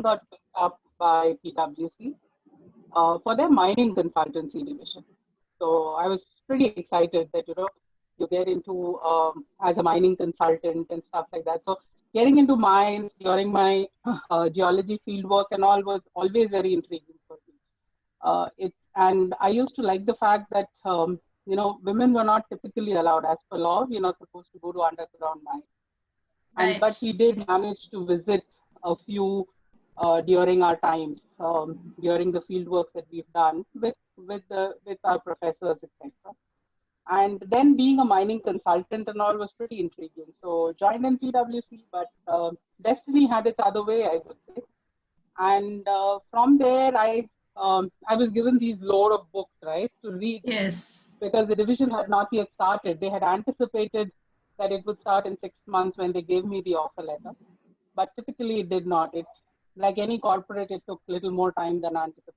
got picked up by PwC for their mining consultancy division. So I was pretty excited that, you get into as a mining consultant and stuff like that. So getting into mines during my geology fieldwork and all was always very intriguing for me. And I used to like the fact that, women were not typically allowed as per law. We're not supposed to go to underground mines. But we did manage to visit a few during our times, during the field work that we've done with our professors, etc. And then being a mining consultant and all was pretty intriguing. So joined in PwC, but destiny had its other way, I would say. And from there, I was given these load of books, right, to read. Yes. Because the division had not yet started. They had anticipated that it would start in 6 months when they gave me the offer letter. But typically it did not. It, like any corporate, it took a little more time than anticipated.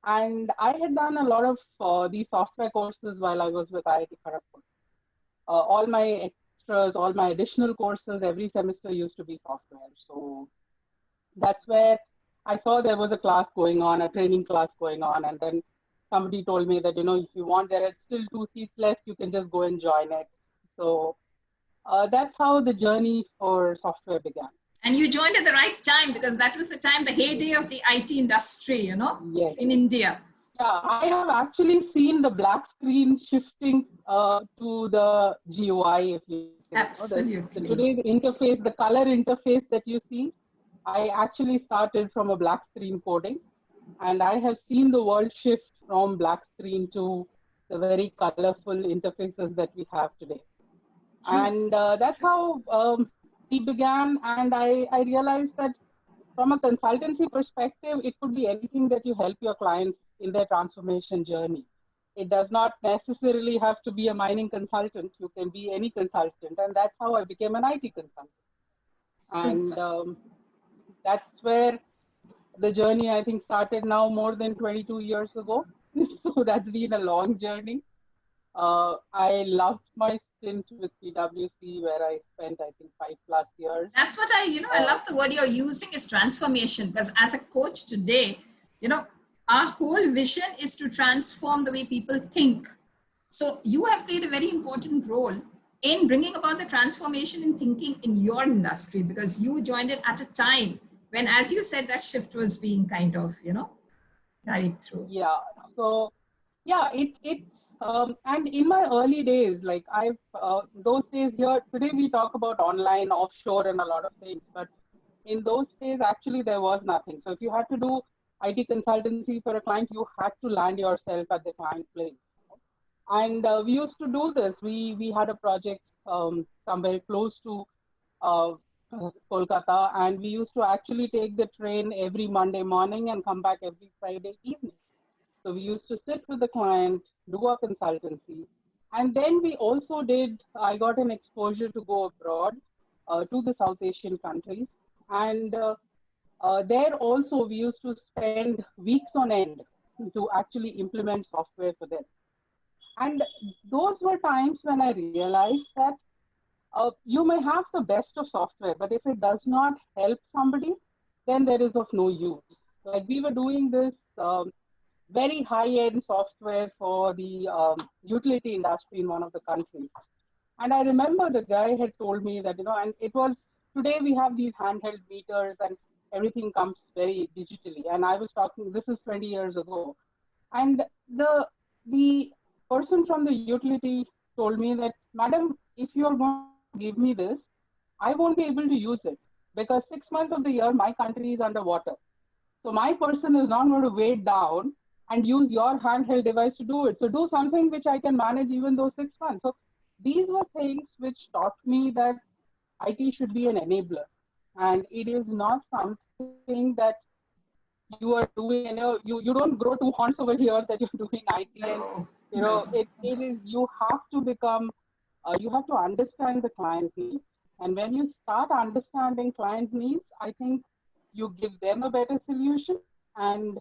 And I had done a lot of these software courses while I was with IIT Kharagpur. All my extras, all my additional courses, every semester used to be software. So that's where I saw there was a class going on, a training class going on. And then somebody told me that, if you want, there are still 2 seats left, you can just go and join it. So that's how the journey for software began. And you joined at the right time, because that was the time, the heyday of the IT industry, yes. in India. Yeah, I have actually seen the black screen shifting to the GUI, if you say. Absolutely. Today's interface, the color interface that you see, I actually started from a black screen coding, and I have seen the world shift from black screen to the very colorful interfaces that we have today. True. And that's how we began. And I realized that from a consultancy perspective, it could be anything that you help your clients in their transformation journey. It does not necessarily have to be a mining consultant. You can be any consultant. And that's how I became an IT consultant. Super. And that's where the journey, I think, started now more than 22 years ago. So that's been a long journey. I loved my stint with PwC, where I spent, I think, 5+ years. That's what I love the word you're using is transformation, because as a coach today, our whole vision is to transform the way people think. So you have played a very important role in bringing about the transformation in thinking in your industry, because you joined it at a time when, as you said, that shift was being kind of, carried through. Yeah. So, yeah, and in my early days, like those days here, today we talk about online, offshore, and a lot of things, but in those days, actually, there was nothing. So if you had to do IT consultancy for a client, you had to land yourself at the client place. And we used to do this. We had a project somewhere close to Kolkata, and we used to actually take the train every Monday morning and come back every Friday evening. So we used to sit with the client, do a consultancy. And then we also I got an exposure to go abroad to the South Asian countries. And there also we used to spend weeks on end to actually implement software for them. And those were times when I realized that you may have the best of software, but if it does not help somebody, then there is of no use. Like we were doing this very high-end software for the utility industry in one of the countries. And I remember the guy had told me that, and it was, today we have these handheld meters and everything comes very digitally. And I was talking, this is 20 years ago. And the person from the utility told me that, madam, if you're going to give me this, I won't be able to use it because 6 months of the year, my country is underwater. So my person is not going to wait down and use your handheld device to do it. So do something which I can manage even those 6 months. So these were things which taught me that IT should be an enabler. And it is not something that you are doing, you don't grow 2 horns over here that you're doing IT. And, it is, you have to become, you have to understand the client needs. And when you start understanding client needs, I think you give them a better solution. And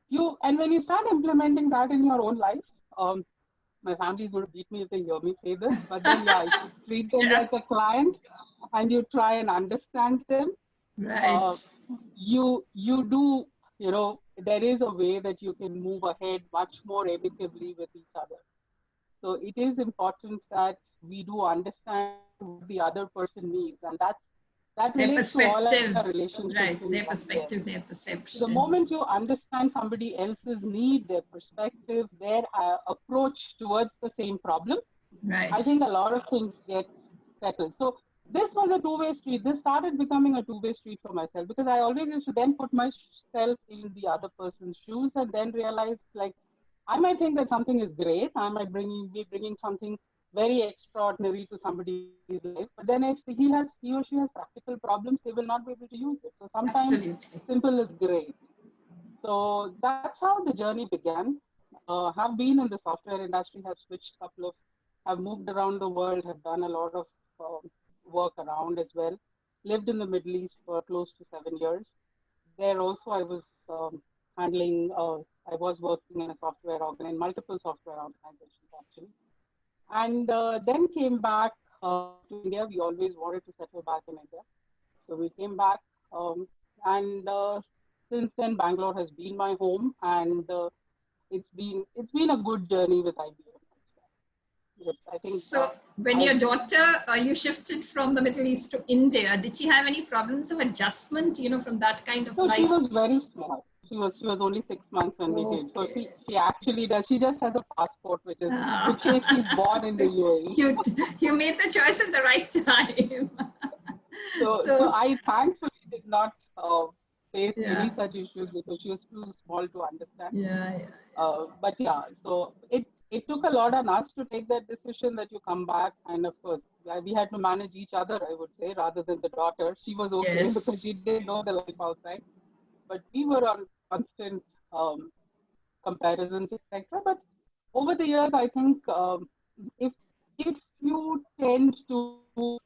when you start implementing that in your own life, my family is going to beat me if they hear me say this, but then you treat them like a client and you try and understand them. uh, Right. you do, there is a way that you can move ahead much more amicably with each other. So it is important that we do understand what the other person needs, and that Their relates to all our perspective, relationships in right? life. Their Yes. perspective, their So the perception. moment you understand somebody else's need, their perspective, their approach towards the same problem, I Right. think a lot of things get settled. So this was a two-way street. This started becoming a two-way street for myself because I always used to then put myself in the other person's shoes and then realize, like, I might think that something is great. I might be bringing something very extraordinary to somebody's life. But then if he or she has practical problems, they will not be able to use it. So sometimes Absolutely. simple is great. So that's how the journey began. Have been in the software industry, have switched have moved around the world, have done a lot of work around as well. Lived in the Middle East for close to 7 years. There also I was handling, I was working in a in multiple software organizations actually. And then came back to India. We always wanted to settle back in India. So we came back, and since then Bangalore has been my home, and it's been a good journey with IBM. Yes, I think So when I've your daughter, you shifted from the Middle East to India, did she have any problems of adjustment, from that kind of so she life? was very small. She was only 6 months when we did. So Okay. she actually does. She just has a passport which says she's Ah. born in the So UAE. you made the choice at the right time. So So I thankfully did not face any yeah, such issues because she was too small to understand. yeah, yeah. But yeah, so it took a lot on us to take that decision that you come back, and of course we had to manage each other, I would say, rather than the daughter. She was okay because Yes. she didn't know the life outside, but we were on constant comparisons, etc. But over the years, I think if if you tend to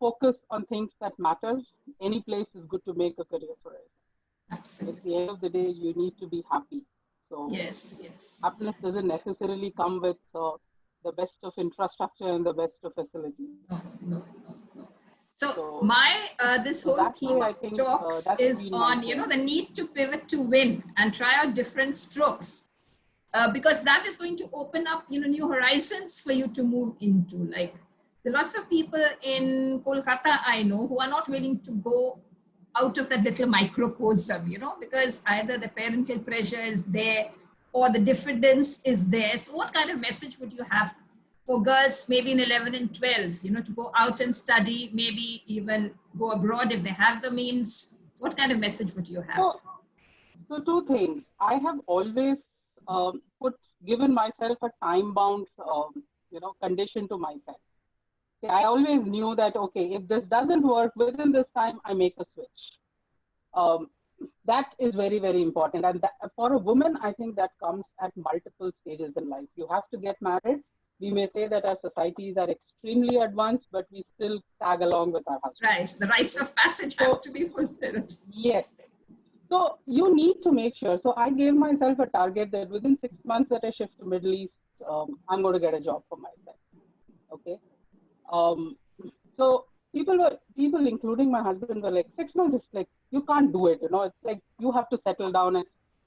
focus on things that matter, any place is good to make a career for it. At the Absolutely. end of the day, you need to be happy. So Yes, yes. happiness doesn't necessarily come with the best of infrastructure and the best of facilities. No, no, no, no. So So, my this so whole that way, theme I of think talks that's is been my on journey. the need to pivot to win and try out different strokes, because that is going to open up new horizons for you to move into. Like there are lots of people in Kolkata I know who are not willing to go out of that little microcosm, because either the parental pressure is there or the diffidence is there. So what kind of message would you have for girls maybe in 11 and 12, to go out and study, maybe even go abroad if they have the means? What kind of message would you have? So, so two things. I have always put given myself a time bound, condition to myself. See, I always knew that okay, if this doesn't work within this time, I make a switch. Um, that is very, very important. And for a woman, I think that comes at multiple stages in life. You have to get married. We may say that our societies are extremely advanced, but we still tag along with our husbands. Right. The rites Okay. of passage have So, to be fulfilled. yes. So you need to make sure. So I gave myself a target that within 6 months that I shift to Middle East, I'm going to get a job for myself. Okay. Um, so people, including my husband, were like, 6 months is like you can't do it. It's like you have to settle down. And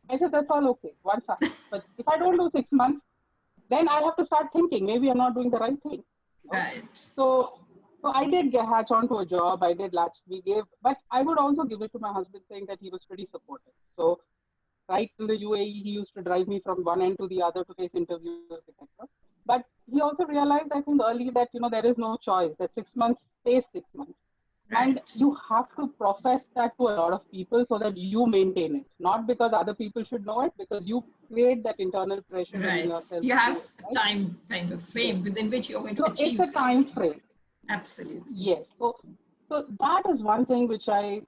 I said that's all okay. But if I don't do 6 months, then I have to start thinking maybe I'm not doing the right thing. You know? Right. So so I did get hatch on to a job. I did latch. We gave, but I would also give it to my husband, saying that he was pretty supportive. So right in the UAE, he used to drive me from one end to the other to face interviews, etc. But he also realized, I think, early that there is no choice. That 6 months stays 6 months, and Right. you have to profess that to a lot of people so that you maintain it. Not because other people should know it, because you create that internal pressure within Right. yourself You to do have it. a Right? time kind of Yes. frame within which you're going to So it's achieve a time something. frame. Absolutely. Yes. So that is one thing which I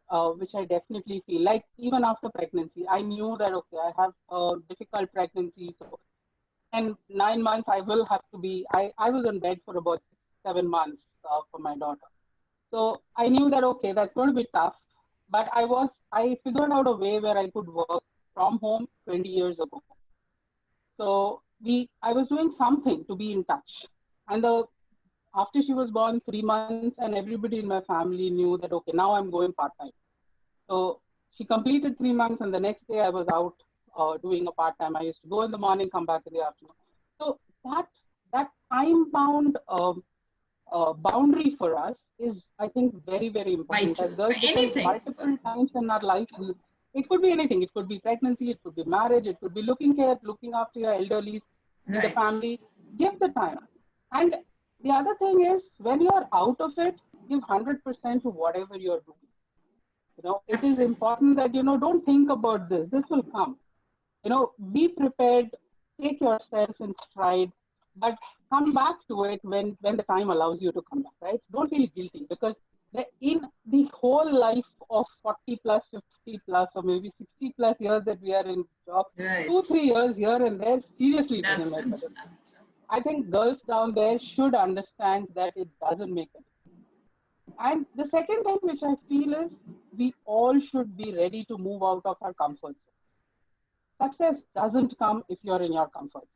definitely feel like even after pregnancy, I knew that okay, I have a difficult pregnancy. So and 9 months I will have to be. I was in bed for about 6, 7 months for my daughter. So I knew that okay, that's going to be tough. But I figured out a way where I could work from home 20 years ago. So I was doing something to be in touch. And after she was born, 3 months, and everybody in my family knew that okay, now I'm going part time. So she completed 3 months, and the next day I was out doing a part time. I used to go in the morning, come back in the afternoon. So that time bound boundary for us is, I think, very, very important Vital as for girls, because anything. multiple times in our life, it could be anything. It could be pregnancy, it could be marriage, it could be looking after your elderly in the Right. family. Give the time. And the other thing is, when you're out of it, give 100% to whatever you're doing. It is Absolutely. important that, don't think about this. This will come. Be prepared, take yourself in stride, but come back to it when the time allows you to come back, right? Don't feel guilty, because in the whole life of 40 plus, 50 plus, or maybe 60 plus years that we are in job, two, Right. 3 years here and there, seriously, it doesn't make a Doesn't difference. matter. I think girls down there should understand that it doesn't make a difference. And the second thing which I feel is, we all should be ready to move out of our comfort zone. Success doesn't come if you're in your comfort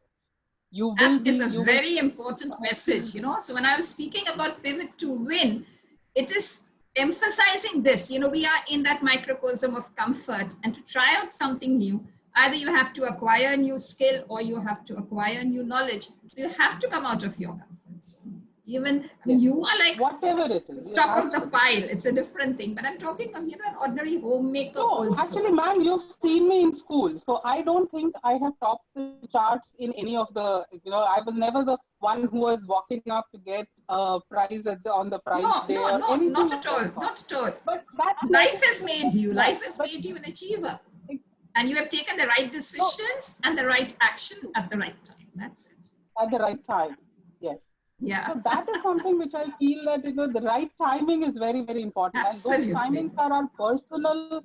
zone. That is a You will, very important message, So when I was speaking about pivot to win, it is emphasizing this. We are in that microcosm of comfort, and to try out something new, either you have to acquire a new skill or you have to acquire new knowledge. So you have to come out of your comfort zone. Even, I mean, yes, you are like whatever it is, you top have of the to. pile. It's a different thing. But I'm talking of, an ordinary homemaker No, also. actually, ma'am, you've seen me in school. So I don't think I have topped the charts in any of the, I was never the one who was walking up to get a prize on the prize No, day no, or no, anything not of at that all. sort. Not at all. But that's Life like, has made you. right. Life has But made you an achiever. it- And you have taken the right so decisions and the right action at the right time. That's it. at the right time, yes. Yeah, So that is something which I feel that, the right timing is very, very important. And those absolutely timings are our personal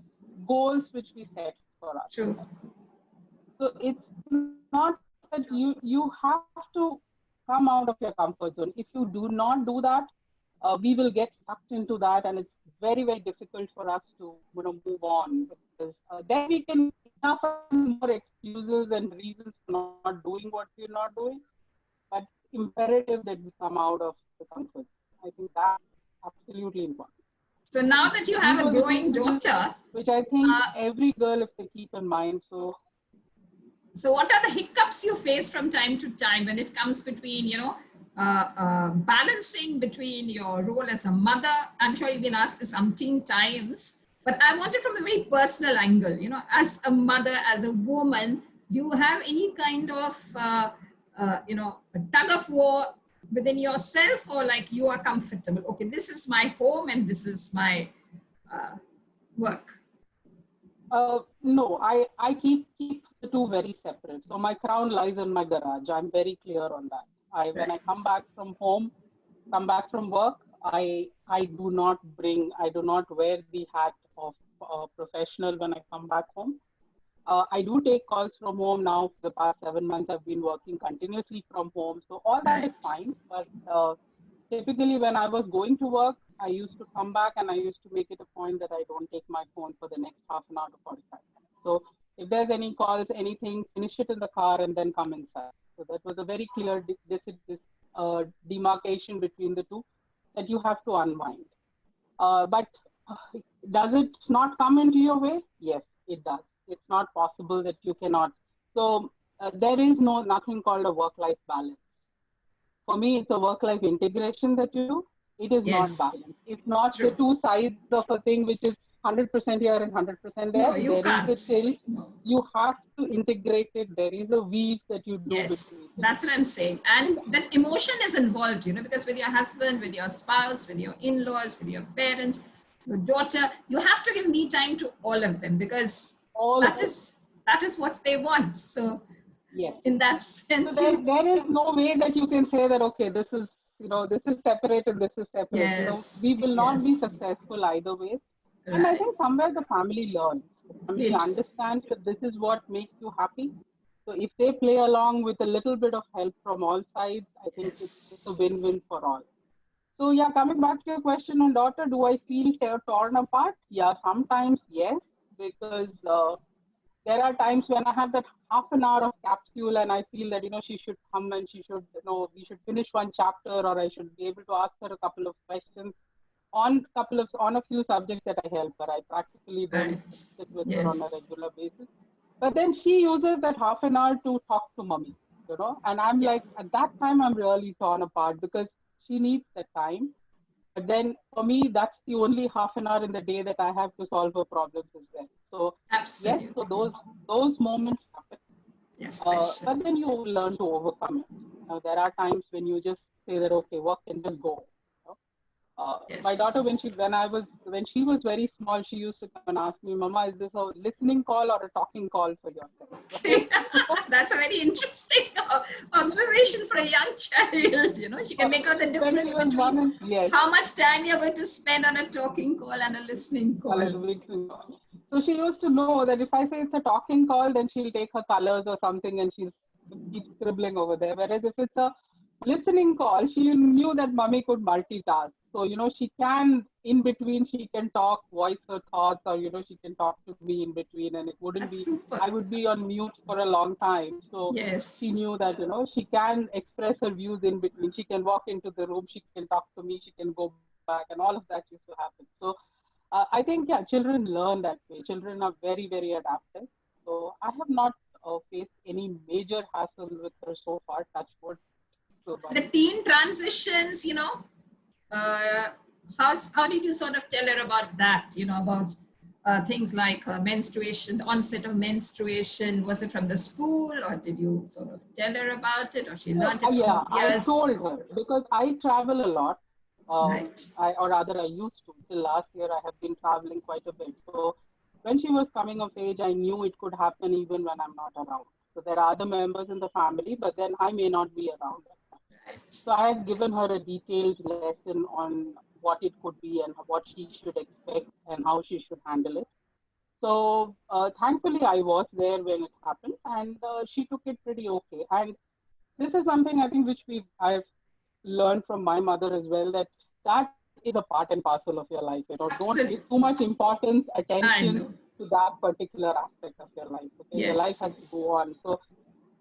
goals which we set for us. true. So it's not that you have to come out of your comfort zone. If you do not do that, we will get sucked into that, and it's very, very difficult for us to, move on, because then we can enough and more excuses and reasons for not doing what we're not doing. But imperative that we come out of the comfort zone. I think that's absolutely important. So now that you These have a were the two growing things daughter, which I think uh, every girl, if they keep in mind. so what are the hiccups you face from time to time when it comes between, balancing between your role as a mother? I'm sure you've been asked this umpteen times, but I want it from a very personal angle. As a mother, as a woman, do you have any kind of, a tug of war within yourself, or like you are comfortable? Okay, this is my home and this is my work. No, I keep the two very separate. So my crown lies in my garage. I'm very clear on that. When I Right. come back from work, I do not wear the hat of professional when I come back home. I do take calls from home now. For the past 7 months, I've been working continuously from home. So all that is Right. fine. But typically, when I was going to work, I used to come back and I used to make it a point that I don't take my phone for the next half an hour to 45 minutes. So if there's any calls, anything, finish it in the car and then come inside. So that was a very clear demarcation between the two, that you have to unwind. But does it not come into your way? Yes, it does. It's not possible that you cannot. So there is nothing called a work-life balance. For me, it's a work-life integration that you do. It is not Yes. balance. It's not the True. two sides of a thing which is 100% here and 100% there. No, you There is a can't. still, No. you have to integrate it. There is a weave that you do Yes, between the two. that's what I'm saying. And that emotion is involved, because with your husband, with your spouse, with your in laws, with your parents, your daughter, you have to give me time to all of them, because All of that it. is that is what they want. So, Yes. in that So sense, there is no way that you can say that, okay, this is separate and this is separate. We yes, will not be yes, successful either way. And I think right. somewhere the family learns. The They family do. understands that this is what makes you happy. So if they play along with a little bit of help from all sides, I think it's a Yes. win-win for all. So yeah, coming back to your question on daughter, do I feel torn apart? Yeah, sometimes yes, because there are times when I have that half an hour of capsule and I feel that, she should come and we should finish one chapter, or I should be able to ask her a couple of questions. on a few subjects that I help her. I practically don't Right. sit with her on a Yes. regular basis. But then she uses that half an hour to talk to mommy, and I'm Yeah. like, at that time, I'm really torn apart because she needs the time. But then for me, that's the only half an hour in the day that I have to solve her problems as well. So yes, so Absolutely. those moments happen. Yes, special. But then you learn to overcome it. There are times when you just say that, okay, work can just go. My daughter, Yes. when she was very small, she used to come and ask me, Mama, is this a listening call or a talking call for yourself? Right? That's a very interesting observation for a young child. She can make out the When she difference was one, between yes, how much time you're going to spend on a talking call and a listening color call. mixing. So she used to know that if I say it's a talking call, then she'll take her colors or something and she'll keep scribbling over there. Whereas if it's a listening call, she knew that mommy could multitask. So, she can, in between, she can talk, voice her thoughts, or, she can talk to me in between, and it wouldn't That's be, super. I would be on mute for a long time. So she Yes. knew that, she can express her views in between. She can walk into the room, she can talk to me, she can go back, and all of that used to happen. So I think, yeah, children learn that way. Children are very, very adaptive. So I have not faced any major hassle with her so far, touch wood. The teen transitions, uh, how did you sort of tell her about that? About things like menstruation, the onset of menstruation. Was it from the school, or did you sort of tell her about it, or she So, learned it from her yeah, I peers? told her because I travel a lot. Right. Or rather, I used to. Till last year, I have been traveling quite a bit. So, when she was coming of age, I knew it could happen even when I'm not around. So, there are other members in the family, but then I may not be around. Right. So, I have given her a detailed lesson on what it could be and what she should expect and how she should handle it. So thankfully, I was there when it happened, and she took it pretty okay. And this is something I think which I've learned from my mother as well, that is a part and parcel of your life. Don't give Absolutely. too much importance, I attention know. to that particular aspect of your life. Okay, your life Yes. has to go Yes. on. So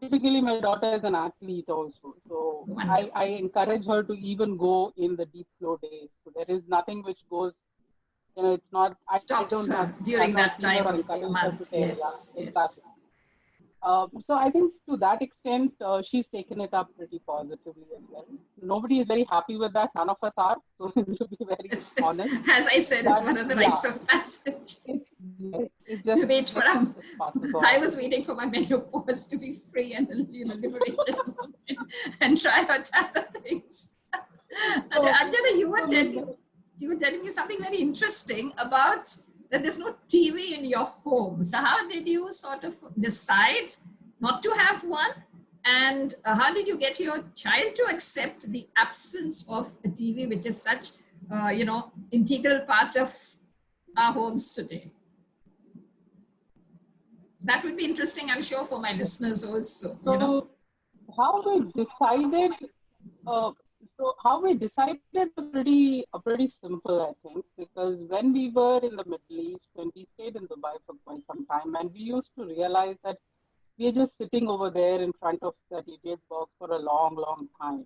typically, my daughter is an athlete also. So I Wonderful. encourage her to even go in the deep flow days. So there is nothing which goes, it's not, I Stops don't have, during I've not that seen her time of the encourage her to month. say, yeah, Yes. Yes. exactly. So I think to that extent, she's taken it up pretty positively as well. Nobody is very happy with that. None of us are, so to be very It's, honest. as I said, it's But one of the yeah, rites of passage. yes, You wait for it passes I on. was waiting for my menopause to be free and liberated and try out other things. So, Anjana, so with you were telling me something very interesting about that there's no TV in your home. So how did you sort of decide not to have one? And how did you get your child to accept the absence of a TV, which is such, integral part of our homes today? That would be interesting, I'm sure, for my listeners also. so how we decided, uh, was pretty simple, I think, because when we were in the Middle East, when we stayed in Dubai for quite some time, and we used to realize that we're just sitting over there in front of that idiot box for a long, long time.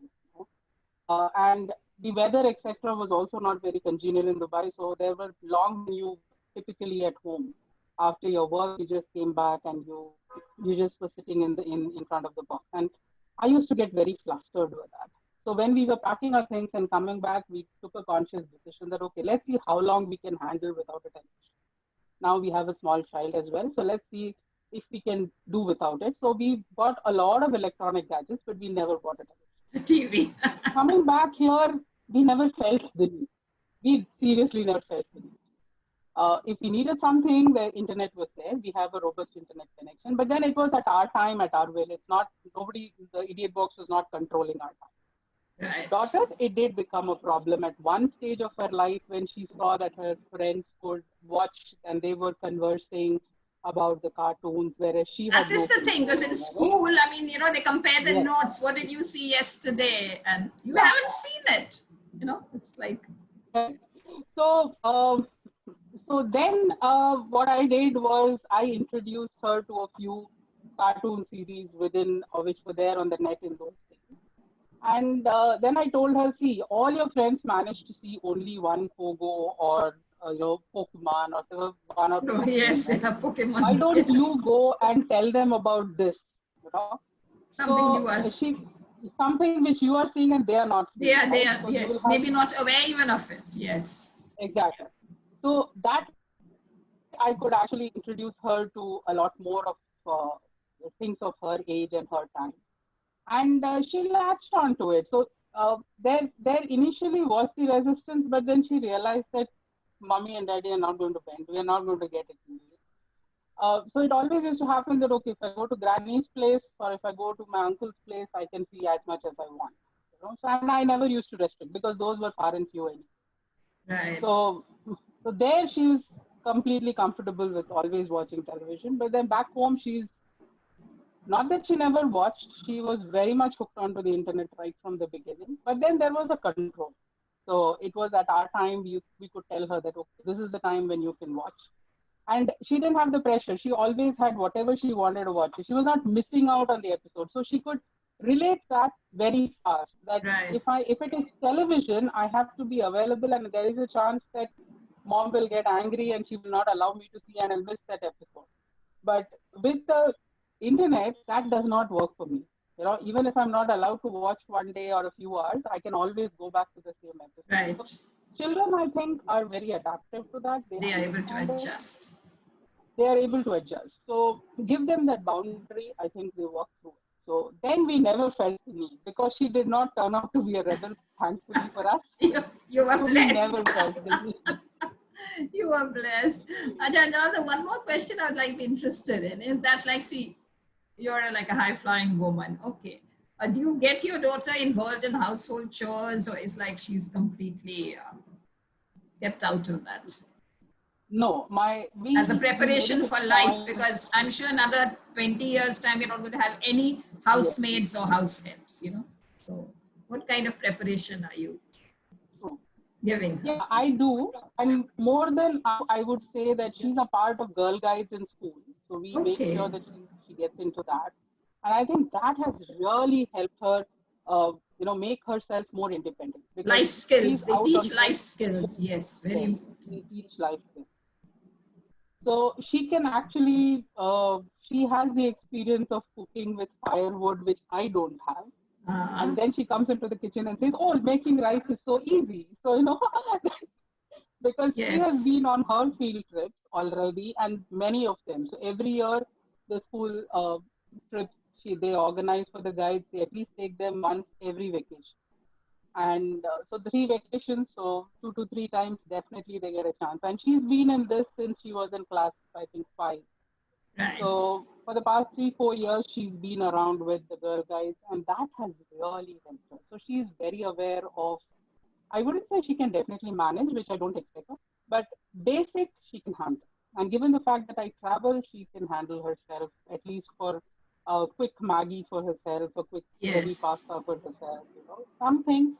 And the weather, etc., was also not very congenial in Dubai. So there were long when you were typically at home. After your work, you just came back and you just were sitting in front of the box. And I used to get very flustered with that. So when we were packing our things and coming back, we took a conscious decision that okay, let's see how long we can handle without it. Now we have a small child as well, so let's see if we can do without it. So we bought a lot of electronic gadgets, but we never bought a television. TV. Coming back here, we never felt the need. We seriously never felt the need. If we needed something, the internet was there. We have a robust internet connection, but then it was at our time, at our will. It's not nobody. The idiot box was not controlling our time. Right. Daughter, it did become a problem at one stage of her life when she saw that her friends could watch and they were conversing about the cartoons, whereas she That had is no the thing, control because in over it. school, I mean, they compare the Yes, notes. What did you see yesterday? And you yeah. haven't seen it. It's like, Right. So, so then what I did was I introduced her to a few cartoon series within which were there on the net in those days. And then I told her, see, all your friends managed to see only one Pogo or Pokemon or one or two Oh, games, yes, right? yeah, Why Pokemon. don't Yes. you go and tell them about this? You know, Something so you are, something which you are seeing and they are not seeing, they right? are, So you will yes, have maybe not aware even of it. Yes. exactly. So that way I could actually introduce her to a lot more of uh, things of her age and her time, and she latched onto it. So there initially was the resistance, but then she realized that mommy and daddy are not going to bend. We are not going to get it. So it always used to happen that okay, if I go to granny's place or if I go to my uncle's place, I can see as much as I want. So and I never used to restrict because those were far and few anyway. Right. So so there she's completely comfortable with always watching television. But then back home, she's not that she never watched, she was very much hooked onto the internet right from the beginning. But then there was a control. So it was at our time we could tell her that okay, this is the time when you can watch. And she didn't have the pressure. She always had whatever she wanted to watch. She was not missing out on the episode. So she could relate that very fast. That Right. if it is television, I have to be available and there is a chance that mom will get angry and she will not allow me to see and I'll miss that episode. But with the internet, that does not work for me. Even if I'm not allowed to watch one day or a few hours, I can always go back to the same episode. So Right. children, I think, are very adaptive to that. They They are able to understand it. adjust. They are able to adjust. So give them that boundary. I think they work through it. So then we never felt the need because she did not turn out to be a rebel, thankfully for us. You are So we blessed. never felt the need. You are blessed. Ajay, the one more question I would like to be interested in is that, like, see, you're like a high flying woman. Okay. Do you get your daughter involved in household chores, or is like she's completely kept out of that? No, As a we made it preparation a for life, point. because I'm sure another 20 years' time, we're not going to have any Yes, housemaids or house helps, you know? So, what kind of preparation are you true. giving her? Yeah, I do. And more than I would say that she's a part of Girl Guides in school. So we make Okay. sure that she gets into that. And I think that has really helped her, make herself more independent because Life skills. she's They out teach on life trips. skills. Yes, very Yes, important. they teach life skills. So she can actually, she has the experience of cooking with firewood, which I don't have. Uh, And then she comes into the kitchen and says, "Oh, making rice is so easy." So, because she has yes. been on her field trips already and many of them. So every year, the school trips they organize for the guides, they at least take them once every vacation. And so 3 vacations, so 2 to 3 times, definitely they get a chance. And she's been in this since she was in class, I think, 5. Right. So for the past 3, 4 years, she's been around with the girl guides, and that has really helped her. So she's very aware of. I wouldn't say she can definitely manage, which I don't expect her, but basic she can handle. And given the fact that I travel, she can handle herself at least for a quick Maggie for herself, a quick spaghetti Yes. pasta for herself. Some things.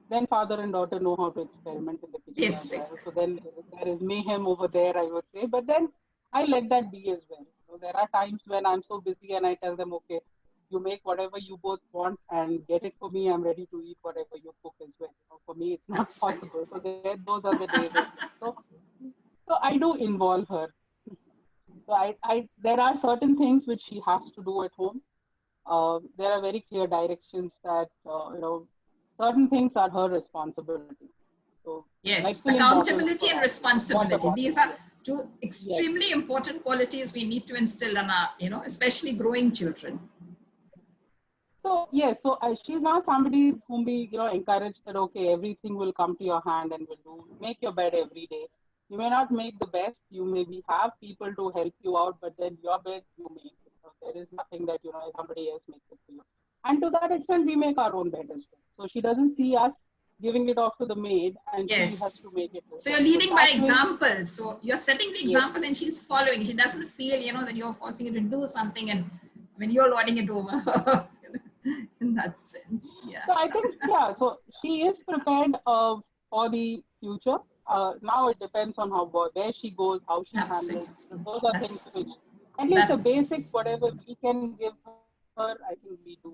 Then father and daughter know how to experiment in the kitchen as Basic. well. So then there is mayhem over there, I would say. But then I let that be as well. There are times when I'm so busy and I tell them, okay, you make whatever you both want and get it for me. I'm ready to eat whatever you cook as well. For me, it's not Absolutely. possible. So those are the days as well. So I do involve her. So there are certain things which she has to do at home. There are very clear directions that certain things are her responsibility. So like Yes. filling bottles Accountability for and us, water responsibility. These bottles. are Yes, two yes. extremely important qualities we need to instill in our, especially growing children. So yes, so she's not somebody whom we encourage that okay everything will come to your hand and will do make your bed every day. You may not make the best. You maybe have people to help you out, but then your bed you make it. So there is nothing that somebody else makes it for you. And to that extent, we make our own bed as well. So she doesn't see us giving it off to the maid, and she has Yes. to make it So you're herself. So leading by that way, example. So you're setting the yes, example and she's following. She doesn't feel, that you're forcing her to do something and when you're lording it over in that sense. Yeah. so I think, yeah, so she is prepared for the future. Now it depends on where she goes, how she handles. Absolutely. So those are things That's which, at least the that's basics, whatever we can give her, I think we do.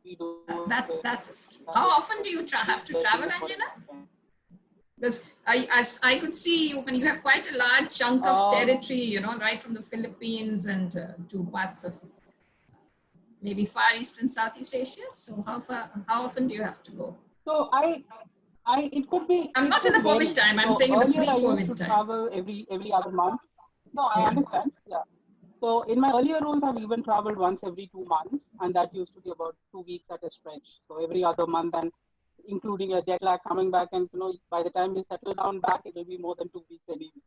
We do we do That is true. How often do you have to travel, Anjana? Because as I could see, you have quite a large chunk of territory, you know, right from the Philippines and to parts of maybe Far East and Southeast Asia. So how often do you have to go? So it could be. I'm not in the COVID time. I'm saying in the pre-COVID I used to time. travel every other month. No, I understand. Yeah. So in my earlier roles, I've even traveled once every 2 months, and that used to be about 2 weeks at a stretch. So every other month, and including a jet lag coming back, and by the time we settle down back, it will be more than 2 weeks anyway.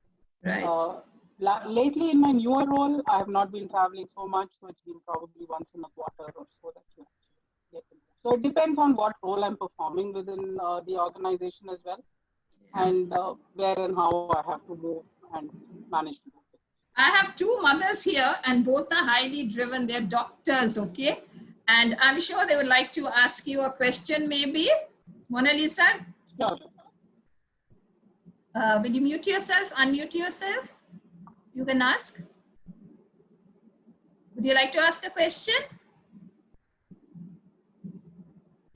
Right. Lately, in my newer role, I have not been traveling so much, so it's been probably once in a quarter or so that you actually get to know. So it depends on what role I'm performing within the organization as well, and where and how I have to move and manage to do it. I have two mothers here, and both are highly driven. They're doctors, okay? And I'm sure they would like to ask you a question, maybe. Mona Lisa? Sure. Will you mute yourself, unmute yourself? You can ask. Would you like to ask a question?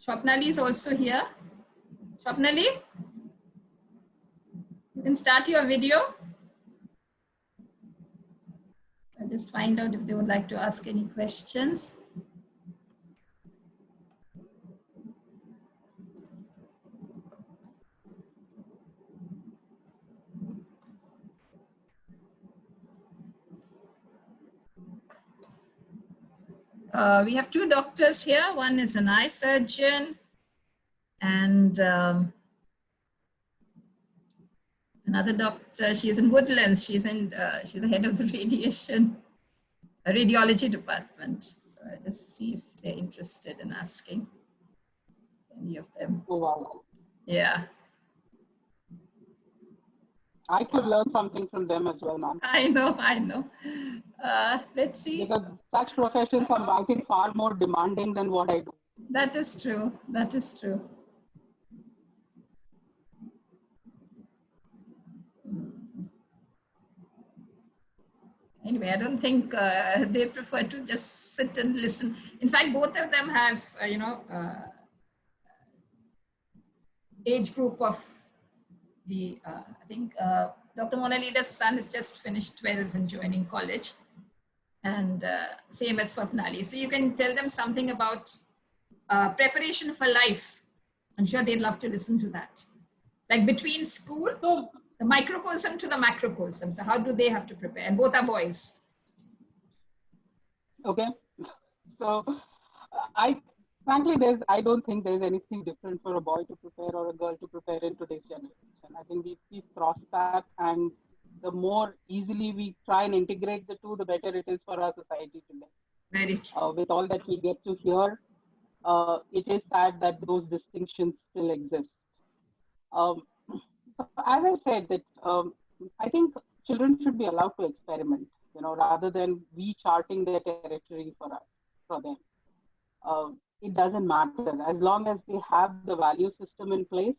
Swapnali is also here. Swapnali? You can start your video. I'll just find out if they would like to ask any questions. We have two doctors here. One is an eye surgeon and another doctor. She's in Woodlands. She's the head of the radiology department. So I'll just see if they're interested in asking any of them. Oh, wow. Yeah. I could learn something from them as well, ma'am. I know. Let's see. Because such professions are, I think, far more demanding than what I do. That is true. That is true. Anyway, I don't think they prefer to just sit and listen. In fact, both of them have, age group of the, I think Dr. Mona Lida's son has just finished 12 and joining college. And same as Swapnali. So you can tell them something about preparation for life. I'm sure they'd love to listen to that. Like between school, the microcosm to the macrocosm. So how do they have to prepare? And both are boys. Okay. So frankly, I don't think there's anything different for a boy to prepare or a girl to prepare in today's generation. I think we've crossed that, and the more easily we try and integrate the two, the better it is for our society to live. Very true. With all that we get to hear, it is sad that those distinctions still exist. So as I said, that I think children should be allowed to experiment, rather than we charting their territory for them. It doesn't matter. As long as they have the value system in place,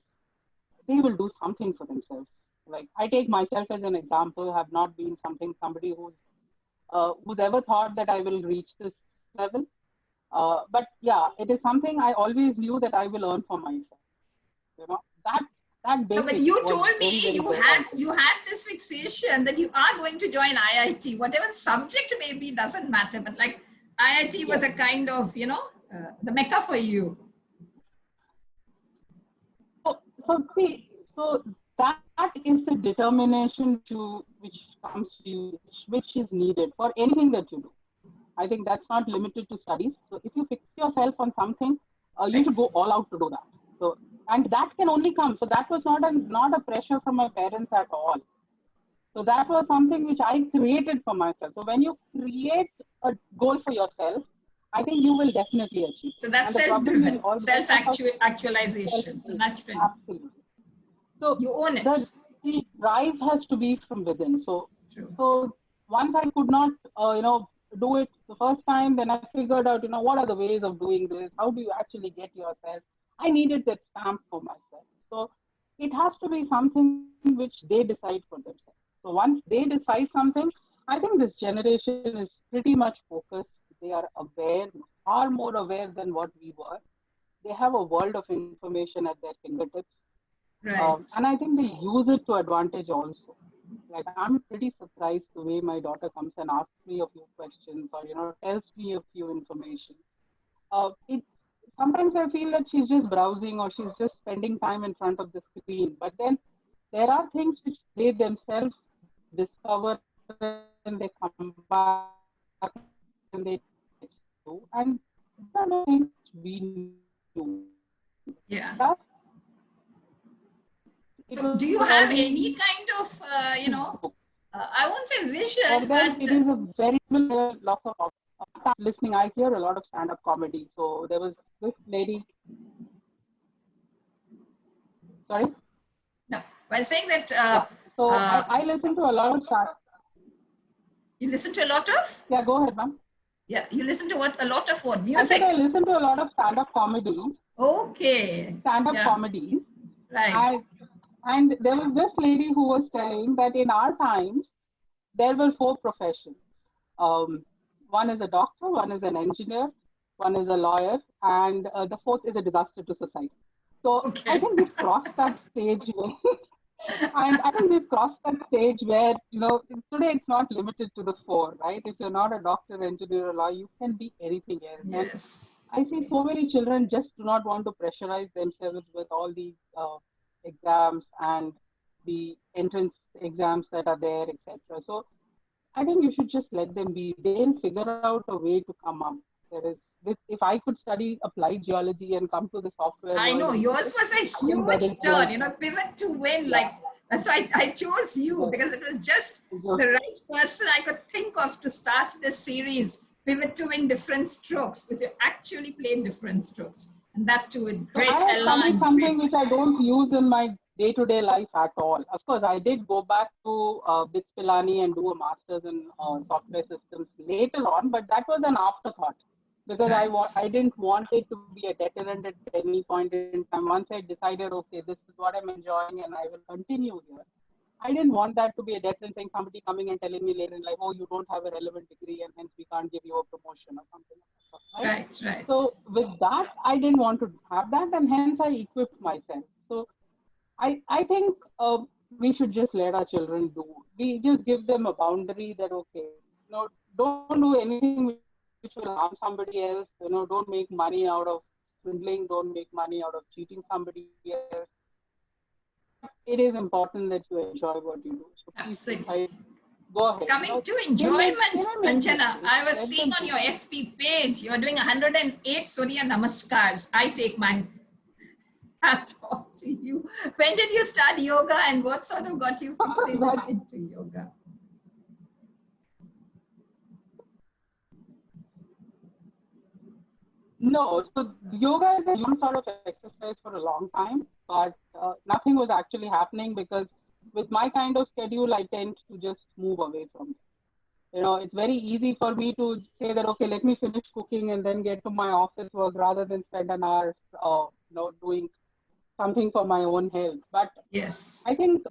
they will do something for themselves. Like I take myself as an example, have not been somebody who's ever thought that I will reach this level. But yeah, it is something I always knew that I will earn for myself. That basic. No, but you told me you had this fixation that you are going to join IIT. Whatever subject may be, doesn't matter. But like IIT was a kind of, the mecca for you. So that is the determination which comes to you, which is needed for anything that you do. I think that's not limited to studies. So if you fix yourself on something, you should go all out to do that. So, and that can only come. So that was not a pressure from my parents at all. So that was something which I created for myself. So when you create a goal for yourself, I think you will definitely achieve. So that's self-driven, self-actualization. So naturally. Absolutely. So you own it. The drive has to be from within. So, true. So once I could not, do it the first time, then I figured out, what are the ways of doing this? How do you actually get yourself? I needed that stamp for myself. So it has to be something which they decide for themselves. So once they decide something, I think this generation is pretty much focused. They are aware. far more aware than what we were. They have a world of information at their fingertips. Right. And I think they use it to advantage also. Like I'm pretty surprised the way my daughter comes and asks me a few questions or, tells me a few information. It Sometimes I feel that she's just browsing or she's just spending time in front of the screen. But then there are things which they themselves discover and they come back and they do. And these are not things which we knew. For Yeah. us, it So was do you have always any kind of, I won't say for vision, them, but it is a very lots of listening. I hear a lot of stand-up comedy. So there was this lady. Sorry. no, by saying that Yeah. So uh, I listen to a lot of you listen to a lot of, Yeah, go ahead, ma'am. yeah, you listen to what? A lot of what? I said Music. I listen to a lot of stand-up comedy, Okay. stand-up Yeah. comedies, Right. and there was this lady who was telling that in our times there were four professions. Um, One is a doctor, one is an engineer, one is a lawyer, and the fourth is a disaster to society. So I Okay. think we've crossed that stage where, and I think we've crossed that stage where, today it's not limited to the four, right? If you're not a doctor, engineer, or lawyer, you can be anything else. And Yes. I see so many children just do not want to pressurize themselves with all these exams and the entrance exams that are there, etc. So I think you should just let them be. They'll figure out a way to come up. If I could study applied geology and come to the software I world know and do yours it, was a I think that is huge great. turn, pivot to win. Yeah. Like that's why I chose you, because it was just the right person I could think of to start this series, Pivot to Win Different Strokes, because you actually played different strokes. And that too with So I great have studied elan, great something which I don't success. use in my day-to-day life at all. Of course, I did go back to BITS Pilani and do a master's in software systems later on, but that was an afterthought because Right. I didn't want it to be a deterrent at any point in time. Once I decided, okay, this is what I'm enjoying and I will continue here. I didn't want that to be a deterrent saying somebody coming and telling me later in life, oh, you don't have a relevant degree and hence we can't give you a promotion or something like that, right? Right, right. So with that, I didn't want to have that, and hence I equipped myself. So I think we should just let our children do. We just give them a boundary that okay, don't do anything which will harm somebody else. Don't make money out of swindling. Don't make money out of cheating somebody else. But it is important that you enjoy what you do. So please decide. Absolutely. Go ahead. Coming to They may enjoyment, make Anjana, mistakes. I was Let seeing them on do. your FB page, you're doing 108 Surya Namaskars. I take my hat off to you. When did you start yoga and what sort of got you fixated into yoga? No, so yoga is a sort of exercise for a long time, but nothing was actually happening because with my kind of schedule, I tend to just move away from it. It's very easy for me to say that, okay, let me finish cooking and then get to my office work rather than spend an hour, doing something for my own health. But Yes. I think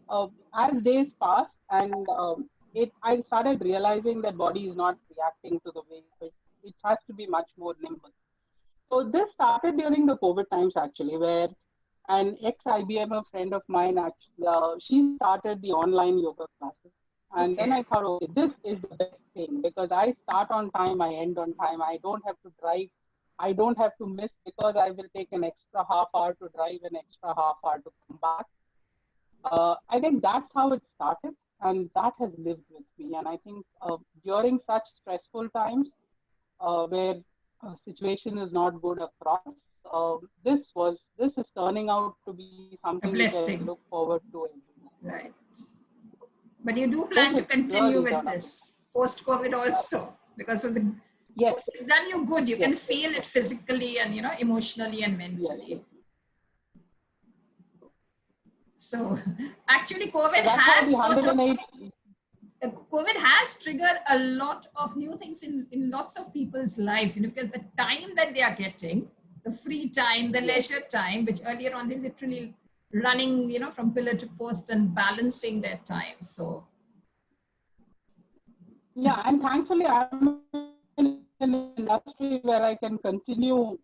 as days passed and I started realizing that body is not reacting to the way it has to be much more nimble. So this started during the COVID times actually, where an ex-IBM friend of mine actually she started the online yoga classes, and then Okay. I thought, okay, this is the best thing because I start on time, I end on time. I don't have to drive, I don't have to miss because I will take an extra half hour to drive, an extra half hour to come back. I think that's how it started, and that has lived with me. And I think during such stressful times where situation is not good across. This is turning out to be something A which I look blessing. forward to every day. Right. But you do This plan to is continue really with turned out to this post COVID also because of the, yes, it's done you good. You can yes, yes, feel it yes, physically and, emotionally and yes, yes. mentally. So actually So that's how the COVID has triggered a lot of new things in lots of people's lives, because the time that they are getting, the free time, the yes. leisure time, which earlier on they literally running, from pillar to post and balancing their time. So Yeah, and thankfully I'm in a very an industry where I can continue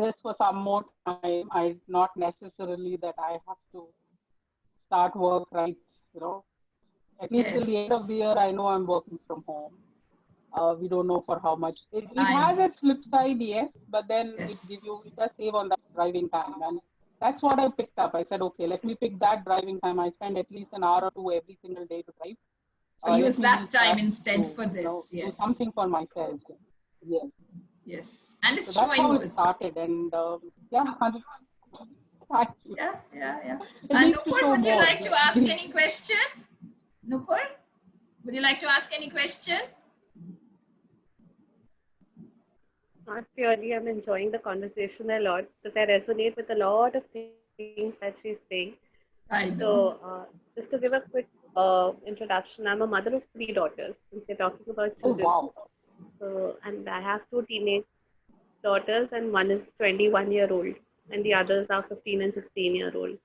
this for some more time. I not necessarily that I have to start work right, you know, at least till the end of the Yes, year. I know I'm working from home. We don't know for how much. It I has know. its flip side, yes, but then Yes, it does save on that driving time, and that's what I picked up. I said, okay, let me pick that driving time. I spend at least an hour or two every single day to drive. so Let use me that use time that instead to, for this. do Yes, something for myself. Yes. yes, and So it's that's showing how it also. started, and yeah, thank you. Yeah, yeah, yeah. It needs to Nupur, show would you more. like to ask any question? Nupur, would you like to ask any question? Not really. I'm enjoying the conversation a lot because I resonate with a lot of things that she's saying. I So, know. just to give a quick introduction, I'm a mother of three daughters since we're talking about Oh children. wow. So, and I have two teenage daughters, and one is 21-year-old, and the others are 15 and 16-year-old.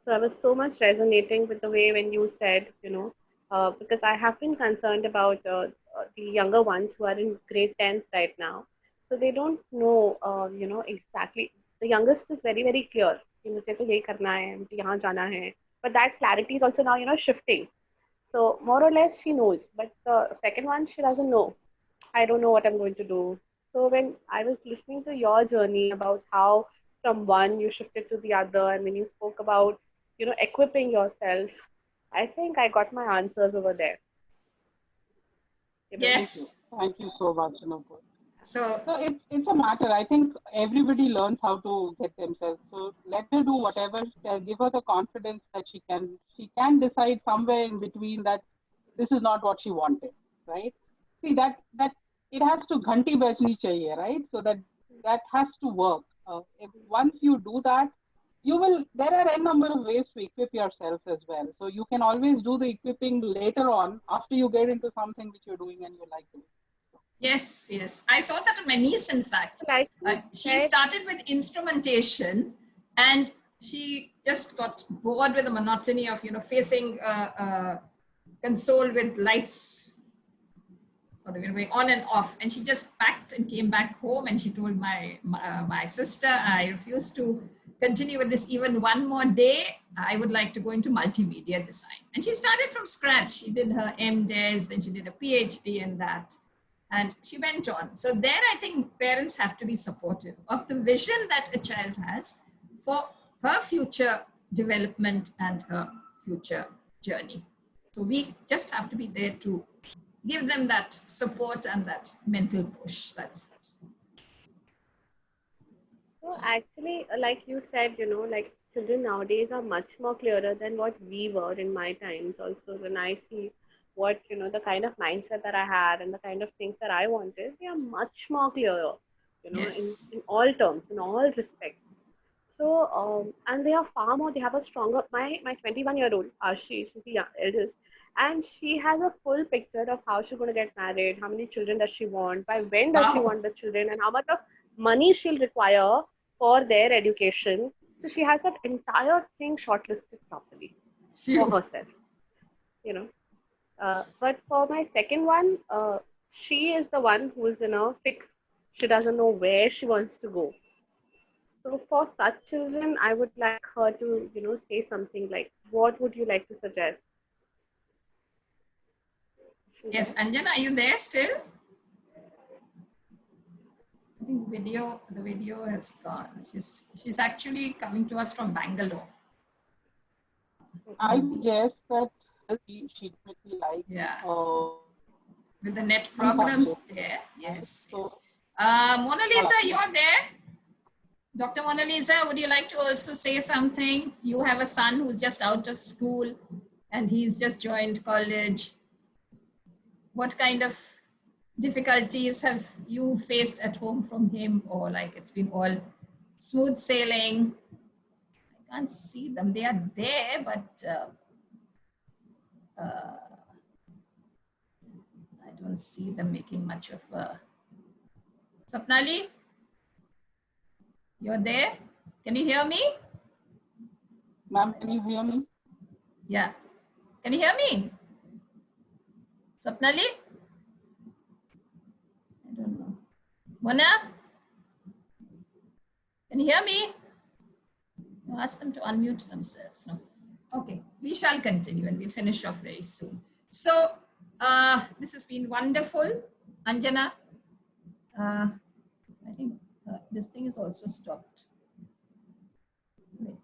So I was so much resonating with the way when you said, because I have been concerned about the younger ones who are in grade 10th right now. So they don't know, exactly. The youngest is very, very clear. कि मुझे तो यही करना है, मुझे यहाँ जाना है. But that clarity is also now, shifting. So more or less she knows. But the second one, she doesn't know. I don't know what I'm going to do. So when I was listening to your journey about how from one you shifted to the other, and when you spoke about, equipping yourself, I think I got my answers over there. Thank you. Yes. Thank you so much, Nupur. So, So it's a matter. I think everybody learns how to get themselves. So let her do whatever. Give her the confidence that she can decide somewhere in between that this is not what she wanted, right? See that it has to ghanti bajni chahiye, right? So that has to work. Once you do that, you will. There are a number of ways to equip yourself as well. So you can always do the equipping later on after you get into something which you're doing and you like to. yes, yes. I saw that on my niece, in fact. Like you She said, started with instrumentation and she just got bored with the monotony of, facing a console with lights sort of going on and off. And she just packed and came back home and she told my sister, I refuse to continue with this even one more day. I would like to go into multimedia design. And she started from scratch. She did her MDes, then she did a PhD in that. And she went on. So there, I think parents have to be supportive of the vision that a child has for her future development and her future journey. So we just have to be there to give them that support and that mental push. That's it. so actually, like you said, like children nowadays are much more clearer than what we were in my times. Also, when I see what, the kind of mindset that I had and the kind of things that I wanted, they are much more clearer, Yes. in all terms, in all respects. So, and they are far more, they have a stronger, my 21-year-old, Arshi, she's the eldest, and she has a full picture of how she's going to get married, how many children does she want, by when does she Wow. want the children, and how much of money she'll require for their education. So she has that entire thing shortlisted properly for Phew. herself, you know. But for my second one, she is the one who is in a fix. She doesn't know where she wants to go. So for such children, I would like her to, say something like, what would you like to suggest? Is she Yes, there? Anjana, are you there still? I think the video has gone. She's actually coming to us from Bangalore. I Okay. Maybe. guess that she definitely likes Yeah. uh, With the net some problems subject, there. right? Yes, So yes. Mona Lisa, you're there. Dr. Mona Lisa, would you like to also say something? You have a son who's just out of school and he's just joined college. What kind of difficulties have you faced at home from him, or like it's been all smooth sailing? I can't see them. They are there, but I don't see them making much of a. Sapnali, you're there? Can you hear me? ma'am, can you hear me? Yeah. Can you hear me? Sapnali? I Mona, can you hear me? Ask them to unmute themselves. No. Okay, we shall continue and we'll finish off very soon. So this has been wonderful. Anjana, I think this thing is also stopped. Wait.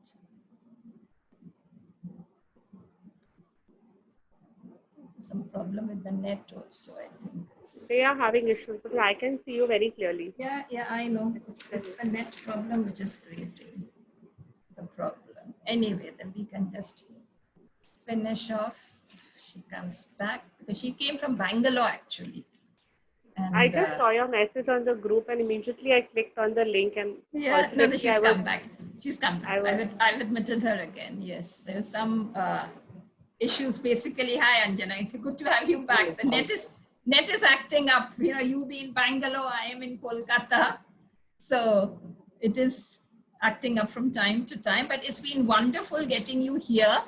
Some problem with the net also, I think. They are having issues, but I can see you very clearly. Yeah, I know. It's the net problem which is creating the problem. Anyway, then we can just finish off. She comes back because she came from Bangalore actually. And, I just saw your message on the group and immediately I clicked on the link and yeah, no, she's come back. She's come back. I've admitted her again. Yes, there's some issues basically. Hi Anjana, good to have you back. The net is acting up. You know, you be in Bangalore, I am in Kolkata. So it is acting up from time to time, but it's been wonderful getting you here.